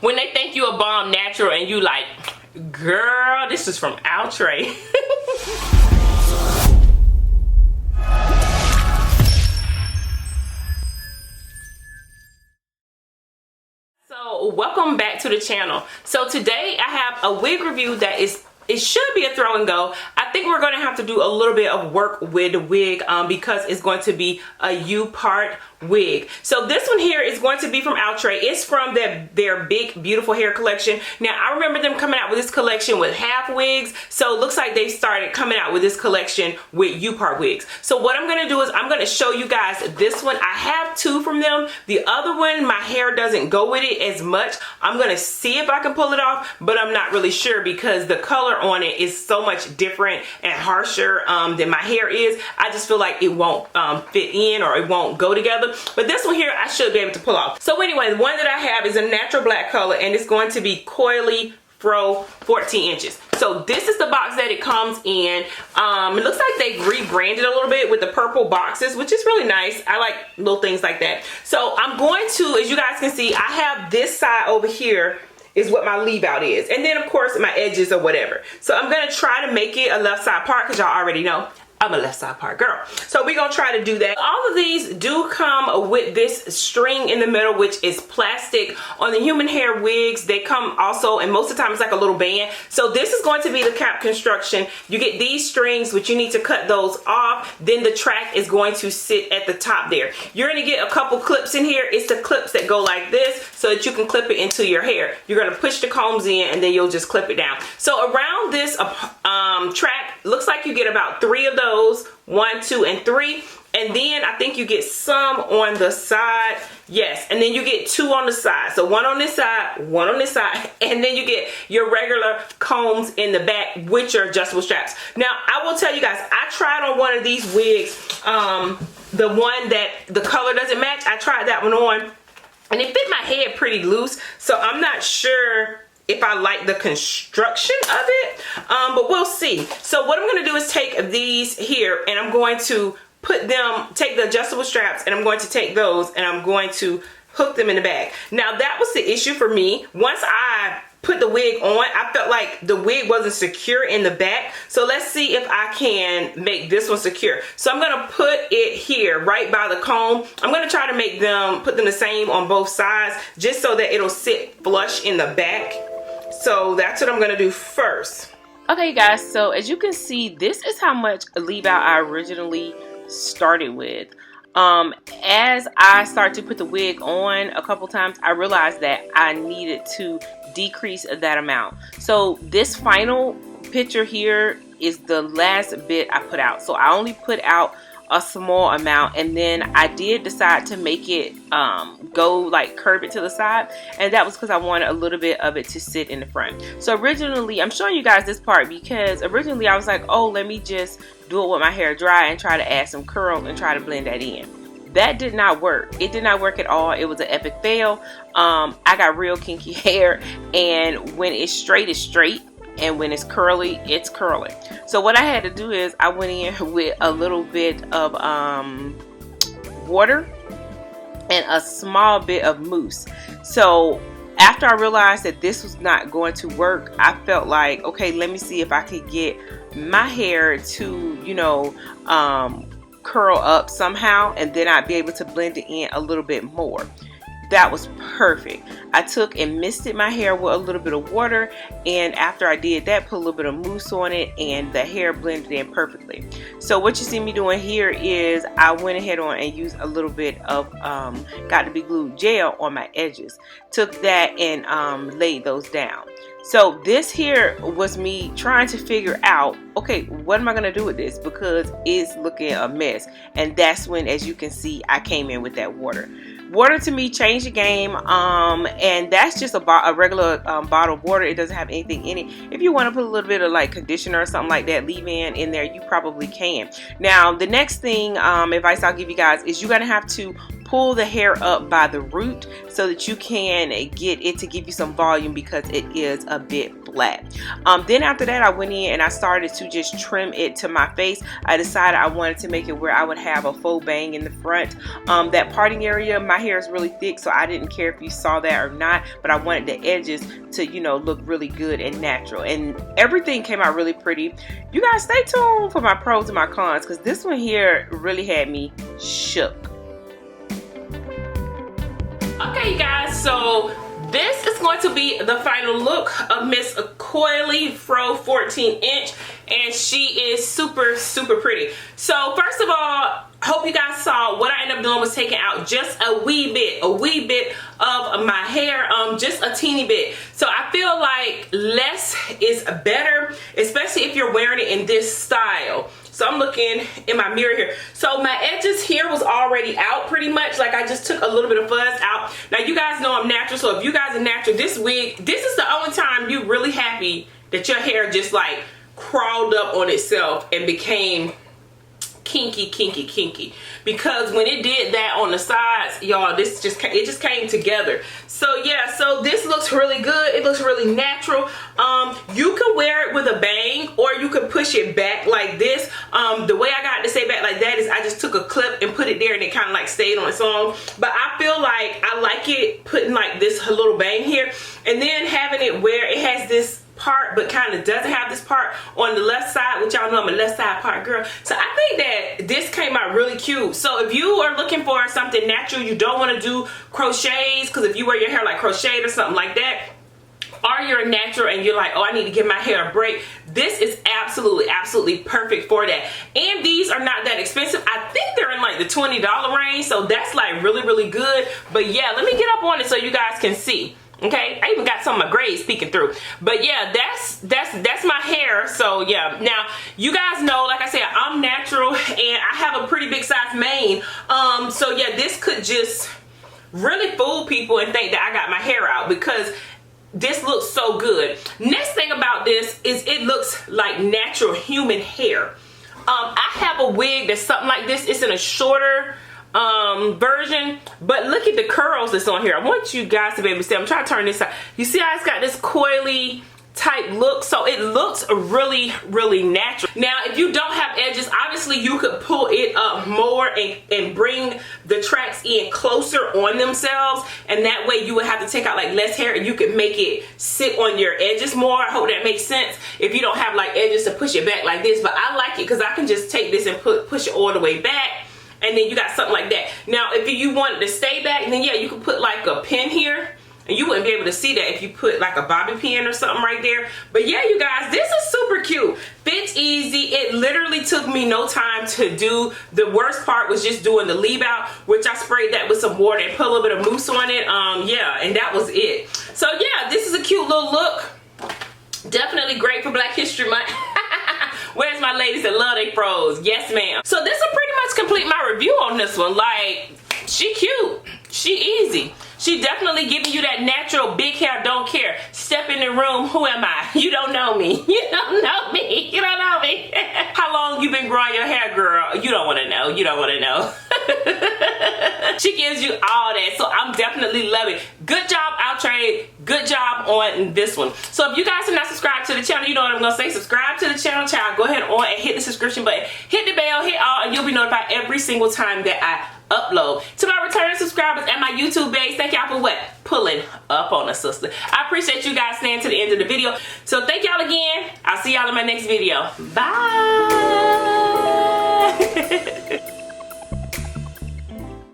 when they think you a bomb natural and you like, girl, this is from Outre. So welcome back to the channel. So today I have a wig review that it should be a throw and go. I think we're going to have to do a little bit of work with the wig because it's going to be a U-part wig. So this one here is going to be from Outre. It's from their big beautiful hair collection. Now I remember them coming out with this collection with half wigs, so it looks like they started coming out with this collection with U-part wigs. So what I'm going to do is I'm going to show you guys this one. I have two from them. The other one, my hair doesn't go with it as much. I'm going to see if I can pull it off, but I'm not really sure because the color on it is so much different and harsher than my hair is. I just feel like it won't fit in, or it won't go together. But this one here I should be able to pull off. So anyway, the one that I have is a natural black color, and it's going to be COILY FRO 14 inches. So this is the box that it comes in. It looks like they rebranded a little bit with the purple boxes, which is really nice. I like little things like that. So I'm going to, as you guys can see, I have this side over here is what my leave out is, and then of course my edges or whatever. So I'm gonna try to make it a left side part because y'all already know I'm a left side part girl. So we're gonna try to do that. All of these do come with this string in the middle, which is plastic. On the human hair wigs, they come also, and most of the time it's like a little band. So this is going to be the cap construction. You get these strings, which you need to cut those off. Then the track is going to sit at the top there. You're gonna get a couple clips in here. It's the clips that go like this so that you can clip it into your hair. You're gonna push the combs in and then you'll just clip it down. So around this track, looks like you get about 3 of those, 1, 2, and 3. And then I think you get some on the side. Yes, and then you get 2 on the side. So 1 on this side, 1 on this side, and then you get your regular combs in the back with your adjustable straps. Now, I will tell you guys, I tried on one of these wigs, the one that the color doesn't match. I tried that one on, and it fit my head pretty loose. So I'm not sure if I like the construction of it, but we'll see. So what I'm gonna do is take these here, and I'm going to take the adjustable straps, and I'm going to take those and I'm going to hook them in the back. Now that was the issue for me. Once I put the wig on, I felt like the wig wasn't secure in the back. So let's see if I can make this one secure. So I'm gonna put it here right by the comb. I'm gonna try to put them the same on both sides, just so that it'll sit flush in the back. So that's what I'm gonna do first. Okay guys, so as you can see, this is how much leave out I originally started with. As I started to put the wig on a couple times, I realized that I needed to decrease that amount. So this final picture here is the last bit I put out. So I only put out a small amount, and then I did decide to make it go like curve it to the side, and that was because I wanted a little bit of it to sit in the front. So originally, I'm showing you guys this part because originally I was like, oh, let me just do it with my hair dry and try to add some curl and try to blend that in. That did not work. It did not work at all. It was an epic fail. I got real kinky hair, and when it's straight, it's straight, and when it's curly, it's curly. So what I had to do is I went in with a little bit of water and a small bit of mousse. So after I realized that this was not going to work, I felt like, okay, let me see if I could get my hair to, you know, curl up somehow, and then I'd be able to blend it in a little bit more. That was perfect. I took and misted my hair with a little bit of water, and after I did that, put a little bit of mousse on it, and the hair blended in perfectly. So what you see me doing here is I went ahead on and used a little bit of Got to Be Glued gel on my edges. Took that and laid those down. So this here was me trying to figure out, okay, what am I gonna do with this, because it's looking a mess. And that's when, as you can see, I came in with that water. Water to me changed the game, and that's just a regular bottle of water. It doesn't have anything in it. If you want to put a little bit of like conditioner or something like that, leave-in in there, you probably can. Now the next thing, advice I'll give you guys is you're gonna have to pull the hair up by the root so that you can get it to give you some volume because it is a bit flat. Then after that, I went in and I started to just trim it to my face. I decided I wanted to make it where I would have a faux bang in the front. That parting area, my hair is really thick, so I didn't care if you saw that or not, but I wanted the edges to, you know, look really good and natural, and everything came out really pretty. You guys stay tuned for my pros and my cons, because this one here really had me shook. Okay, you guys, so this is going to be the final look of Miss Coily Fro 14-inch, and she is super, super pretty. So first of all, hope you guys saw what I ended up doing was taking out just a wee bit of my hair, just a teeny bit. So I feel like less is better, especially if you're wearing it in this style. So I'm looking in my mirror here. So my edges here was already out pretty much. Like I just took a little bit of fuzz out. Now you guys know I'm natural, so if you guys are natural, this wig, this is the only time you're really happy that your hair just like crawled up on itself and became kinky, kinky, kinky. Because when it did that on the sides, y'all, it just came together. So yeah, so this looks really good. It looks really natural. You can wear it with a bang, or you can push it back like this. The way I got to stay back like that is I just took a clip and put it there, and it kind of like stayed on its own. But I feel like I like it putting like this little bang here, and then having it where it has this part but kind of doesn't have this part on the left side, which y'all know I'm a left side part girl. So I think that this came out really cute. So if you are looking for something natural, you don't want to do crochets, because if you wear your hair like crocheted or something like that, or you're natural and you're like, oh, I need to give my hair a break, this is absolutely, absolutely perfect for that. And these are not that expensive. I think they're in like the $20 range, so that's like really, really good. But yeah, let me get up on it so you guys can see. Okay, I even got some of my grays peeking through. But yeah, that's my hair. So yeah, now you guys know, like I said, I'm natural and I have a pretty big size mane. So yeah, this could just really fool people and think that I got my hair out, because this looks so good. Next thing about this is it looks like natural human hair. I have a wig that's something like this. It's in a shorter version, but look at the curls that's on here. I want you guys to be able to see. I'm trying to turn this side. You see how it's got this coily type look, so it looks really, really natural. Now if you don't have edges, obviously you could pull it up more and bring the tracks in closer on themselves, and that way you would have to take out like less hair and you could make it sit on your edges more. I hope that makes sense if you don't have like edges to push it back like this. But I like it because I can just take this and push it all the way back, and then you got something like that. Now if you want it to stay back, then yeah, you can put like a pin here, and you wouldn't be able to see that if you put like a bobby pin or something right there. But yeah, you guys, this is super cute. Fits easy. It literally took me no time to do. The worst part was just doing the leave out, which I sprayed that with some water and put a little bit of mousse on it. Yeah, and that was it. So yeah, this is a cute little look. Definitely great for Black History Month. Where's my ladies that love they fros? Yes, ma'am. So this will pretty much complete my review on this one. Like, she cute. She easy. She definitely giving you that natural big hair, don't care. Step in the room, who am I? You don't know me. You don't know me. You don't know me. How long you been growing your hair, girl? You don't want to know. You don't want to know. She gives you all that, so I'm definitely loving it. Good job, Outre. Good job on this one. So if you guys are not subscribed to the channel, you know what I'm gonna say. Subscribe to the channel, child. Go ahead on and hit the subscription button. Hit the bell, hit all, and you'll be notified every single time that I upload. To my returning subscribers and my YouTube base, thank y'all for what? Pulling up on us, sister. I appreciate you guys staying to the end of the video. So thank y'all again. I'll see y'all in my next video. Bye.